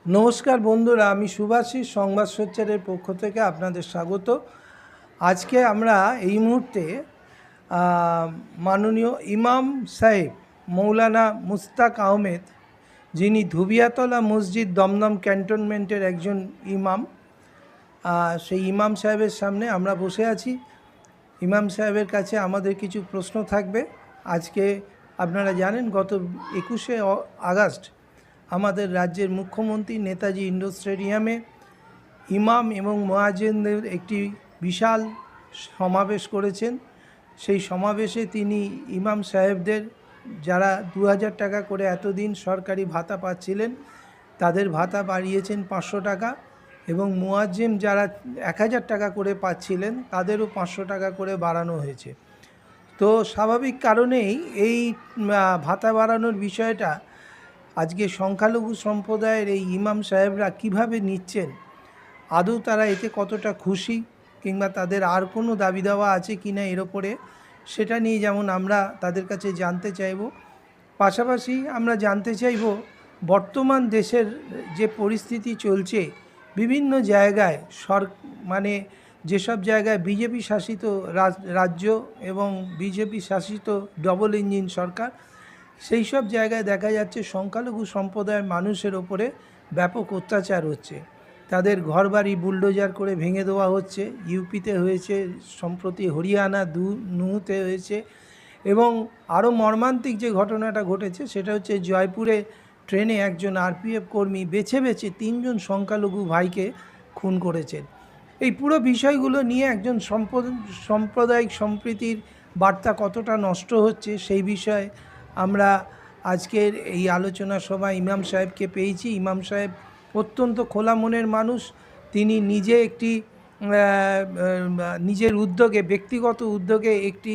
নমস্কার বন্ধুরা, আমি সুভাষিস সংবাদ সোচ্চারের পক্ষ থেকে আপনাদের স্বাগত। আজকে আমরা এই মুহূর্তে মাননীয় ইমাম সাহেব মৌলানা মুস্তাক আহমেদ, যিনি ধুবিয়াতলা মসজিদ দমদম ক্যান্টনমেন্টের একজন ইমাম, সেই ইমাম সাহেবের সামনে আমরা বসে আছি। ইমাম সাহেবের কাছে আমাদের কিছু প্রশ্ন থাকবে। আজকে আপনারা জানেন, গত 21শে আগস্ট আমাদের রাজ্যের মুখ্যমন্ত্রী নেতাজি ইন্ডোর স্টেডিয়ামে ইমাম এবং মুয়াজ্জিনদের একটি বিশাল সমাবেশ করেছেন। সেই সমাবেশে তিনি ইমাম সাহেবদের, যারা 2000 টাকা করে এতদিন সরকারি ভাতা পাচ্ছিলেন, তাদের ভাতা বাড়িয়েছেন 500 টাকা, এবং মুয়াজ্জিন যারা 1000 টাকা করে পাচ্ছিলেন তাদেরও 500 টাকা করে বাড়ানো হয়েছে। তো স্বাভাবিক কারণেই এই ভাতা বাড়ানোর বিষয়টা আজকে সংখ্যালঘু সম্প্রদায়ের এই ইমাম সাহেবরা কিভাবে নিচ্ছেন, আদৌ তারা এতে কতটা খুশি, কিংবা তাদের আর কোনো দাবি দাওয়া আছে কি না এর ওপরে, সেটা নিয়ে যেমন আমরা তাদের কাছে জানতে চাইব। পাশাপাশি আমরা জানতে চাইব বর্তমান দেশের যে পরিস্থিতি চলছে, বিভিন্ন জায়গায় যেসব জায়গায় বিজেপি শাসিত রাজ্য এবং বিজেপি শাসিত ডবল ইঞ্জিন সরকার, সেই সব জায়গায় দেখা যাচ্ছে সংখ্যালঘু সম্প্রদায়ের মানুষের ওপরে ব্যাপক অত্যাচার হচ্ছে। তাদের ঘরবাড়ি বুলডোজার করে ভেঙে দেওয়া হচ্ছে। ইউপিতে হয়েছে, সম্প্রতি হরিয়ানা নুহুতে হয়েছে, এবং আরও মর্মান্তিক যে ঘটনাটা ঘটেছে সেটা হচ্ছে জয়পুরে ট্রেনে একজন আরপিএফ কর্মী বেছে বেছে 3জন সংখ্যালঘু ভাইকে খুন করেছেন। এই পুরো বিষয়গুলো নিয়ে একজন সাম্প্রদায়িক সম্প্রীতির বার্তা কতটা নষ্ট হচ্ছে, সেই বিষয়ে আমরা আজকের এই আলোচনা সভায় ইমাম সাহেবকে পেয়েছি। ইমাম সাহেব অত্যন্ত খোলা মনের মানুষ। তিনি নিজে নিজের উদ্যোগে, ব্যক্তিগত উদ্যোগে একটি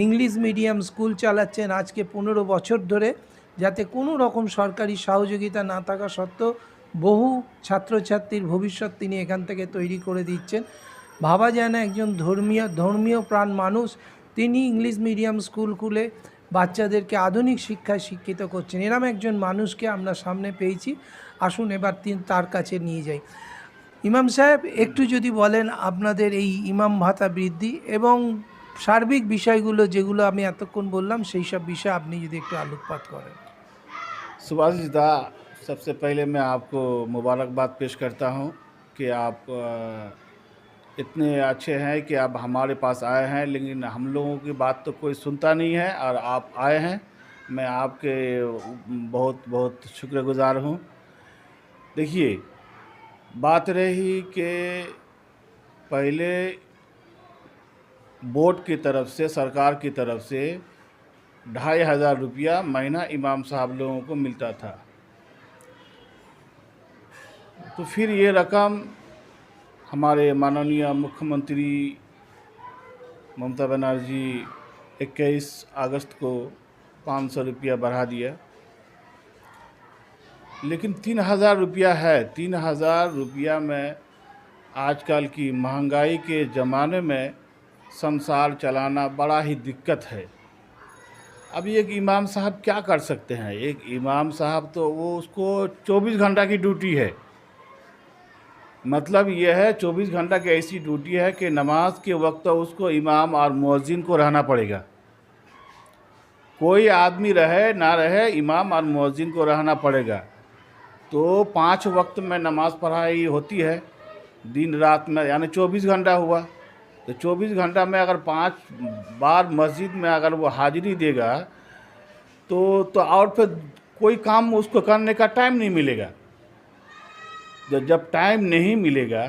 ইংলিশ মিডিয়াম স্কুল চালাচ্ছেন আজকে 15 বছর ধরে, যাতে কোনো রকম সরকারি সহযোগিতা না থাকা সত্ত্বেও বহু ছাত্রছাত্রীর ভবিষ্যৎ তিনি এখান থেকে তৈরি করে দিচ্ছেন। ভাবা যায় না, একজন ধর্মীয় প্রাণ মানুষ, তিনি ইংলিশ মিডিয়াম স্কুল খুলে বাচ্চাদেরকে আধুনিক শিক্ষায় শিক্ষিত করছেন। এরম একজন মানুষকে আমরা সামনে পেয়েছি। আসুন এবার তার কাছে নিয়ে যাই। ইমাম সাহেব, একটু যদি বলেন আপনাদের এই ইমাম ভাতা বৃদ্ধি এবং সার্বিক বিষয়গুলো যেগুলো আমি এতক্ষণ বললাম, সেই সব বিষয়ে আপনি যদি একটু আলোকপাত করেন। सुभाषिस दा, सबसे पहले मैं आपको मुबारकबाद पेश करता हूं कि आप इतने अच्छे हैं कि आप हमारे पास आए हैं, लेकिन हम लोगों की बात तो कोई सुनता नहीं है और आप आए हैं। मैं आपके बहुत बहुत शुक्रगुजार हूं। देखिए, बात रही कि पहले बोर्ड की तरफ से, सरकार की तरफ से 2500 रुपया महीना इमाम साहब लोगों को मिलता था। तो फिर ये रकम हमारे माननीय मुख्यमंत्री ममता बनर्जी 21 अगस्त को 500 रुपया बढ़ा दिया, लेकिन 3000 रुपया है। 3000 रुपया में आजकल की महंगाई के ज़माने में संसार चलाना बड़ा ही दिक्कत है। अभी एक इमाम साहब क्या कर सकते हैं? एक इमाम साहब तो उसको 24 घंटा की ड्यूटी है। मतलब यह है 24 घंटा की ऐसी ड्यूटी है कि नमाज के वक्त उसको इमाम और मुअज्जिन को रहना पड़ेगा। कोई आदमी रहे ना रहे, इमाम और मुअज्जिन को रहना पड़ेगा। तो 5 वक्त में नमाज पढ़ाई होती है दिन रात में, यानी 24 घंटा हुआ। तो 24 घंटा में अगर 5 बार मस्जिद में अगर वो हाजिरी देगा तो और फिर कोई काम उसको करने का टाइम नहीं मिलेगा। जब टाइम नहीं मिलेगा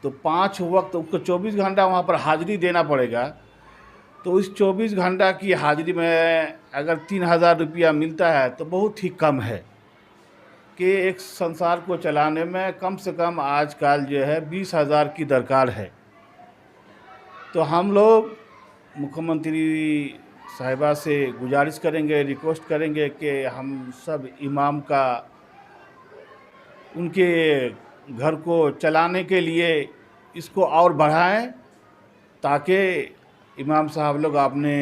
तो 5 वक्त उसको 24 घंटा वहाँ पर हाजिरी देना पड़ेगा। तो इस 24 घंटा की हाजिरी में अगर 3000 रुपया मिलता है तो बहुत ही कम है कि एक संसार को चलाने में कम से कम आजकल जो है 20,000 की दरकार है। तो हम लोग मुख्यमंत्री साहिबा से गुजारिश करेंगे, रिक्वेस्ट करेंगे कि हम सब इमाम का, उनके घर को चलाने के लिए इसको और बढ़ाएं, ताकि इमाम साहब लोग अपने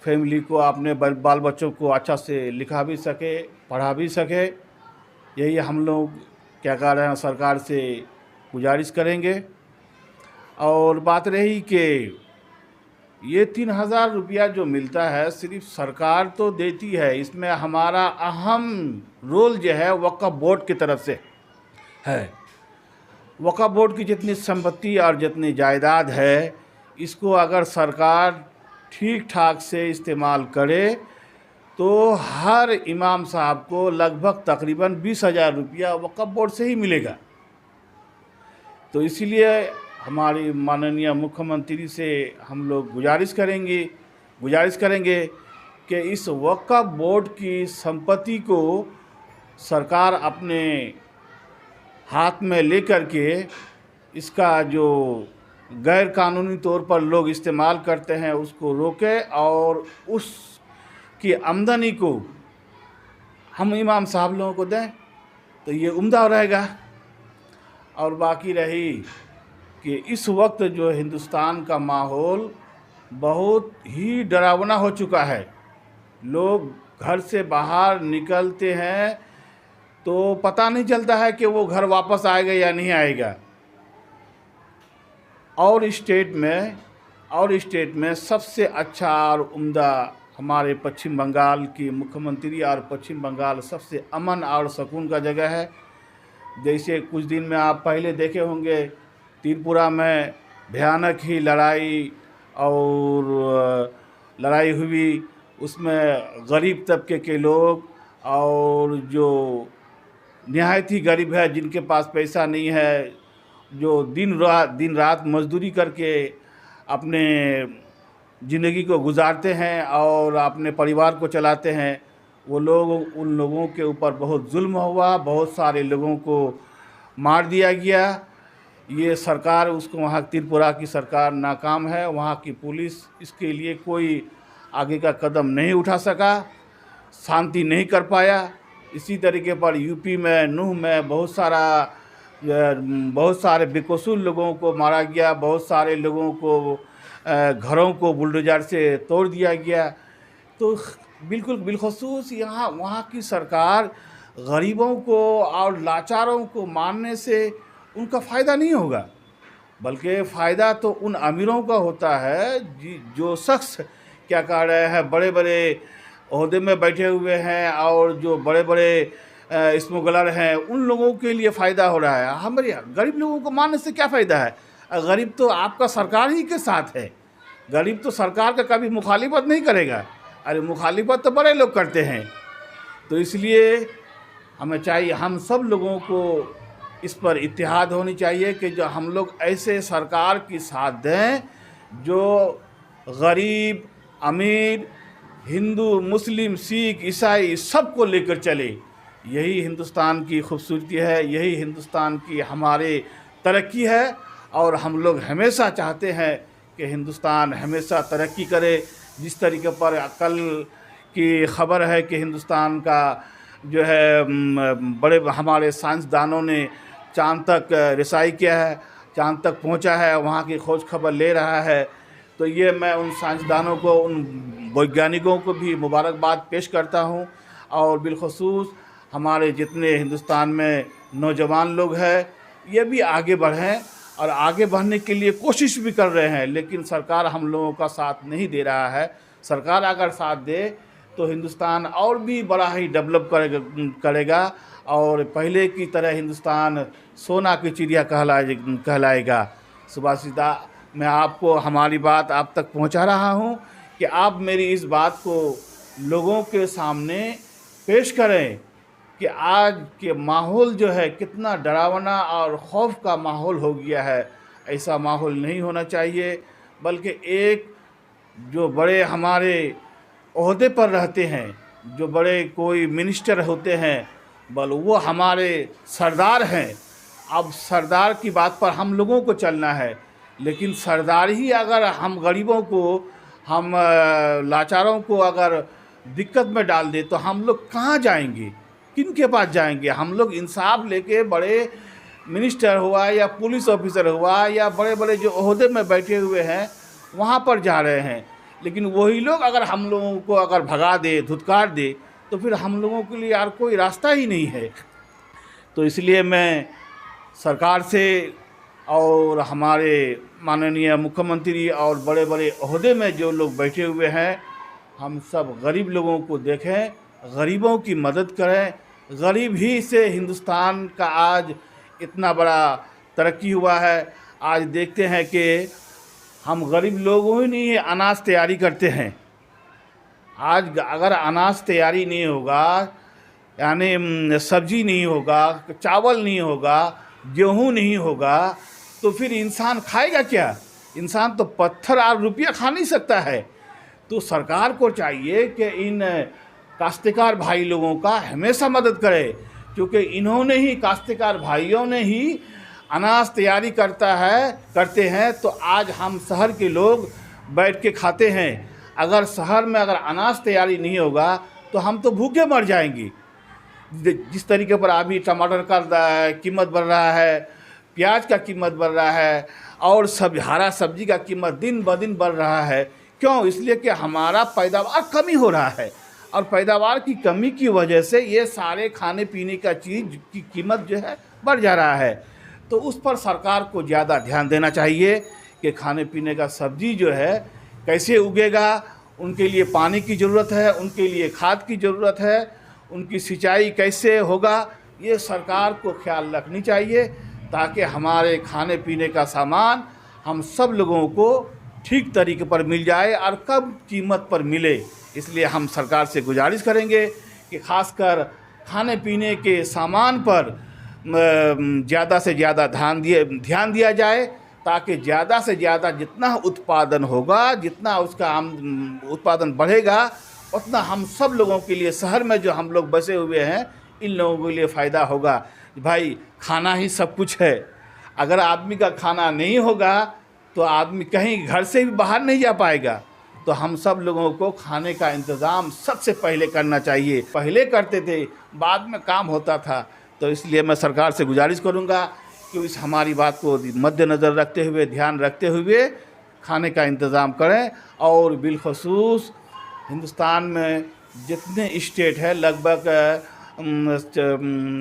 फैमिली को, अपने बाल बच्चों को अच्छा से लिखा भी सके, पढ़ा भी सके। यही हम लोग क्या कह रहे हैं, सरकार से गुजारिश करेंगे। और बात रही कि ये 3,000 रुपया जो मिलता है सिर्फ सरकार तो देती है, इसमें हमारा अहम रोल जो है वक्फ बोर्ड की तरफ से है। वक्फ बोर्ड की जितनी संपत्ति और जितनी जायदाद है, इसको अगर सरकार ठीक ठाक से इस्तेमाल करे तो हर इमाम साहब को लगभग तकरीबन 20,000 रुपया वक्फ बोर्ड से ही मिलेगा। तो इसीलिए हमारी माननीय मुख्यमंत्री से हम लोग गुजारिश करेंगे कि इस वक्फ बोर्ड की संपत्ति को सरकार अपने हाथ में लेकर के इसका जो गैर कानूनी तौर पर लोग इस्तेमाल करते हैं उसको रोके और उसकी आमदनी को हम इमाम साहब लोगों को दें, तो ये उम्दा रहेगा। और बाकी रही कि इस वक्त जो हिंदुस्तान का माहौल बहुत ही डरावना हो चुका है। लोग घर से बाहर निकलते हैं तो पता नहीं चलता है कि वो घर वापस आएगा या नहीं आएगा। और स्टेट में सबसे अच्छा और उम्दा हमारे पश्चिम बंगाल की मुख्यमंत्री, और पश्चिम बंगाल सबसे अमन और सुकून का जगह है। जैसे कुछ दिन में आप पहले देखे होंगे, त्रिपुरा में भयानक ही लड़ाई हुई, उसमें गरीब तबके के लोग और जो निहायत ही गरीब है, जिनके पास पैसा नहीं है, जो दिन रात मजदूरी करके अपने ज़िंदगी को गुजारते हैं और अपने परिवार को चलाते हैं, वो लोग, उन लोगों के ऊपर बहुत जुल्म हुआ, बहुत सारे लोगों को मार दिया गया। ये सरकार, उसको वहाँ त्रिपुरा की सरकार नाकाम है, वहाँ की पुलिस इसके लिए कोई आगे का कदम नहीं उठा सका, शांति नहीं कर पाया। इसी तरीके पर यूपी में नूह में बहुत सारे बेकसूर लोगों को मारा गया, बहुत सारे लोगों को घरों को बुलडोजर से तोड़ दिया गया। तो बिल्कुल बिलखसूस वहाँ की सरकार गरीबों को और लाचारों को मारने से उनका फ़ायदा नहीं होगा, बल्कि फ़ायदा तो उन अमीरों का होता है जो शख्स क्या कह रहे हैं बड़े बड़े ओहदे में बैठे हुए हैं और जो बड़े बड़े स्मगलर हैं, उन लोगों के लिए फ़ायदा हो रहा है। हमारे गरीब लोगों को मारने से क्या फ़ायदा है? गरीब तो आपका सरकार ही के साथ है, गरीब तो सरकार का कभी मुखालिफत नहीं करेगा। अरे मुखालिफत तो बड़े लोग करते हैं। तो इसलिए हमें चाहिए, हम सब लोगों को इस पर इत्तेहाद होनी चाहिए कि जो हम लोग ऐसे सरकार की साथ दें जो गरीब, अमीर, हिंदू, मुस्लिम, सिख, ईसाई सबको लेकर चले। यही हिंदुस्तान की खूबसूरती है, यही हिंदुस्तान की हमारे तरक्की है। और हम लोग हमेशा चाहते हैं कि हिंदुस्तान हमेशा तरक्की करे। जिस तरीके पर कल की खबर है कि हिंदुस्तान का जो है बड़े हमारे साइंसदानों ने चांद तक रिसाई किया है, चांद तक पहुंचा है, वहाँ की खोज खबर ले रहा है। तो ये मैं उन साइंसदानों को, उन वैज्ञानिकों को भी मुबारकबाद पेश करता हूँ। और बिलखसूस हमारे जितने हिंदुस्तान में नौजवान लोग हैं, ये भी आगे बढ़ें और आगे बढ़ने के लिए कोशिश भी कर रहे हैं, लेकिन सरकार हम लोगों का साथ नहीं दे रहा है। सरकार अगर साथ दे तो हिंदुस्तान और भी बड़ा ही डेवलप करेगा और पहले की तरह हिंदुस्तान सोना की चिड़िया कहलाएगा। सुभाषिता, मैं आपको हमारी बात आप तक पहुंचा रहा हूं कि आप मेरी इस बात को लोगों के सामने पेश करें कि आज के माहौल जो है कितना डरावना और खौफ का माहौल हो गया है। ऐसा माहौल नहीं होना चाहिए, बल्कि एक जो बड़े हमारे ओहदे पर रहते हैं, जो बड़े कोई मिनिस्टर होते हैं, बल वो हमारे सरदार हैं। अब सरदार की बात पर हम लोगों को चलना है, लेकिन सरदार ही अगर हम गरीबों को, हम लाचारों को अगर दिक्कत में डाल दे तो हम लोग कहाँ जाएंगे, किन के पास जाएंगे? हम लोग इंसाफ लेके बड़े मिनिस्टर हुआ या पुलिस ऑफिसर हुआ या बड़े बड़े जो ओहदे में बैठे हुए हैं वहाँ पर जा रहे हैं, लेकिन वही लोग अगर हम लोगों को अगर भगा दे, धुतकार दे, तो फिर हम लोगों के लिए यार कोई रास्ता ही नहीं है। तो इसलिए मैं सरकार से और हमारे माननीय मुख्यमंत्री और बड़े बड़े ओहदे में जो लोग बैठे हुए हैं, हम सब गरीब लोगों को देखें, गरीबों की मदद करें। गरीब ही से हिंदुस्तान का आज इतना बड़ा तरक्की हुआ है। आज देखते हैं कि हम गरीब लोगों ही नहीं अनाज तैयारी करते हैं। आज अगर अनाज तैयारी नहीं होगा, यानी सब्जी नहीं होगा, चावल नहीं होगा, गेहूँ नहीं होगा, तो फिर इंसान खाएगा क्या? इंसान तो पत्थर और रुपया खा नहीं सकता है। तो सरकार को चाहिए कि इन काश्तकार भाई लोगों का हमेशा मदद करे, क्योंकि इन्होंने ही, काश्तकार भाइयों ने ही अनाज तैयारी करते हैं। तो आज हम शहर के लोग बैठ के खाते हैं। अगर शहर में अगर अनाज तैयारी नहीं होगा तो हम तो भूखे मर जाएंगे। जिस तरीके पर अभी टमाटर का कीमत बढ़ रहा है, प्याज का कीमत बढ़ रहा है और हरा सब्जी का कीमत दिन ब दिन बढ़ रहा है। क्यों? इसलिए कि हमारा पैदावार कमी हो रहा है, और पैदावार की कमी की वजह से ये सारे खाने पीने का चीज़ की कीमत जो है बढ़ जा रहा है। तो उस पर सरकार को ज़्यादा ध्यान देना चाहिए कि खाने पीने का सब्जी जो है कैसे उगेगा, उनके लिए पानी की ज़रूरत है, उनके लिए खाद की ज़रूरत है, उनकी सिंचाई कैसे होगा, ये सरकार को ख्याल रखनी चाहिए, ताकि हमारे खाने पीने का सामान हम सब लोगों को ठीक तरीके पर मिल जाए और कम कीमत पर मिले। इसलिए हम सरकार से गुजारिश करेंगे कि खासकर खाने पीने के सामान पर ज़्यादा से ज़्यादा ध्यान दिया जाए, ताकि ज़्यादा से ज़्यादा जितना उत्पादन होगा, जितना उसका उत्पादन बढ़ेगा, उतना हम सब लोगों के लिए, शहर में जो हम लोग बसे हुए हैं, इन लोगों के लिए फ़ायदा होगा। भाई, खाना ही सब कुछ है। अगर आदमी का खाना नहीं होगा तो आदमी कहीं घर से भी बाहर नहीं जा पाएगा। तो हम सब लोगों को खाने का इंतज़ाम सबसे पहले करना चाहिए। पहले करते थे, बाद में काम होता था। तो इसलिए मैं सरकार से गुजारिश करूंगा कि इस हमारी बात को मद्देनज़र रखते हुए, ध्यान रखते हुए खाने का इंतज़ाम करें। और बिलखसूस हिंदुस्तान में जितने स्टेट है, लगभग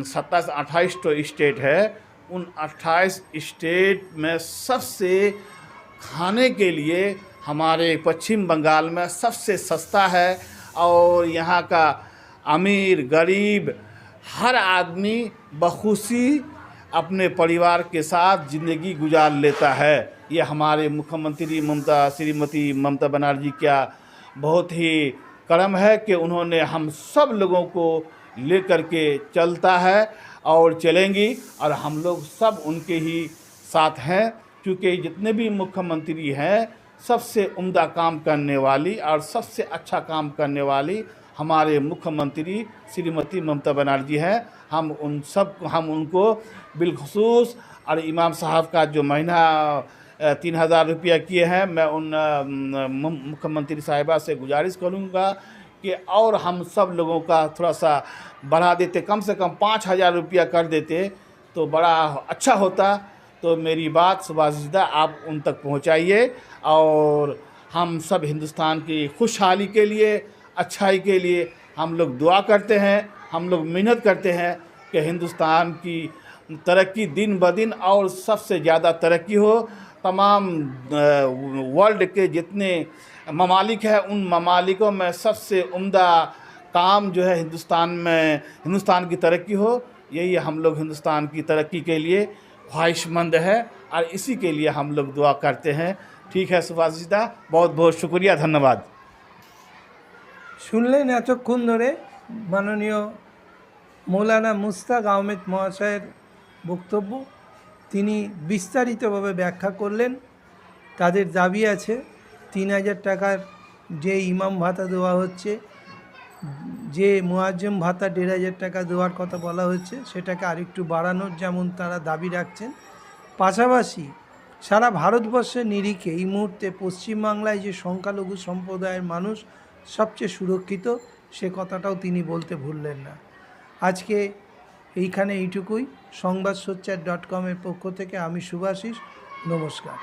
27-28 तो स्टेट है, उन 28 स्टेट में सबसे खाने के लिए हमारे पश्चिम बंगाल में सबसे सस्ता है। और यहाँ का अमीर गरीब हर आदमी बखुशी अपने परिवार के साथ ज़िंदगी गुजार लेता है। ये हमारे मुख्यमंत्री श्रीमती ममता बनर्जी का बहुत ही करम है कि उन्होंने हम सब लोगों को लेकर के चलता है और चलेंगी, और हम लोग सब उनके ही साथ हैं। क्योंकि जितने भी मुख्यमंत्री हैं, सबसे उम्दा काम करने वाली और सबसे अच्छा काम करने वाली हमारे मुख्यमंत्री श्रीमती ममता बनर्जी हैं। हम उनको बिलखसूस, और इमाम साहब का जो महीना 3000 रुपया किए हैं, मैं उन मुख्यमंत्री साहिबा से गुजारिश करूंगा कि और हम सब लोगों का थोड़ा सा बढ़ा देते, कम से कम 5000 रुपया कर देते तो बड़ा अच्छा होता। तो मेरी बात सुभाषिता आप उन तक पहुंचाइए, और हम सब हिंदुस्तान की खुशहाली के लिए, अच्छाई के लिए हम लोग दुआ करते हैं, हम लोग मेहनत करते हैं कि हिंदुस्तान की तरक्की दिन ब दिन और सबसे ज़्यादा तरक्की हो। तमाम वर्ल्ड के जितने ममालिक हैं, उन ममालिकों में सबसे उम्दा काम जो है हिंदुस्तान की तरक्की हो। यही हम लोग हिंदुस्तान की तरक्की के लिए ख्वाहिशमंद है, और इसी के लिए हम लोग दुआ करते हैं। ठीक है सुभाषिता, बहुत बहुत शुक्रिया, धन्यवाद। শুনলেন এতক্ষণ ধরে মাননীয় মৌলানা মুস্তাক আহমেদ মহাশয়ের বক্তব্য। তিনি বিস্তারিতভাবে ব্যাখ্যা করলেন। তাদের দাবি আছে 3000 টাকার যে ইমাম ভাতা দেওয়া হচ্ছে, যে মুয়াজ্জেম ভাতা 1500 টাকা দেওয়ার কথা বলা হচ্ছে, সেটাকে আরেকটু বাড়ানোর যেমন তারা দাবি রাখছেন। পাশাপাশি সারা ভারতবর্ষের নিরিখে এই মুহূর্তে পশ্চিমবাংলায় যে সংখ্যালঘু সম্প্রদায়ের মানুষ সবচেয়ে সুরক্ষিত, সে কথাটাও তিনি বলতে ভুললেন না। আজকে এইখানে এইটুকুই। সংবাদসোচ্চার.com-এর পক্ষ থেকে আমি শুভাশিস, নমস্কার।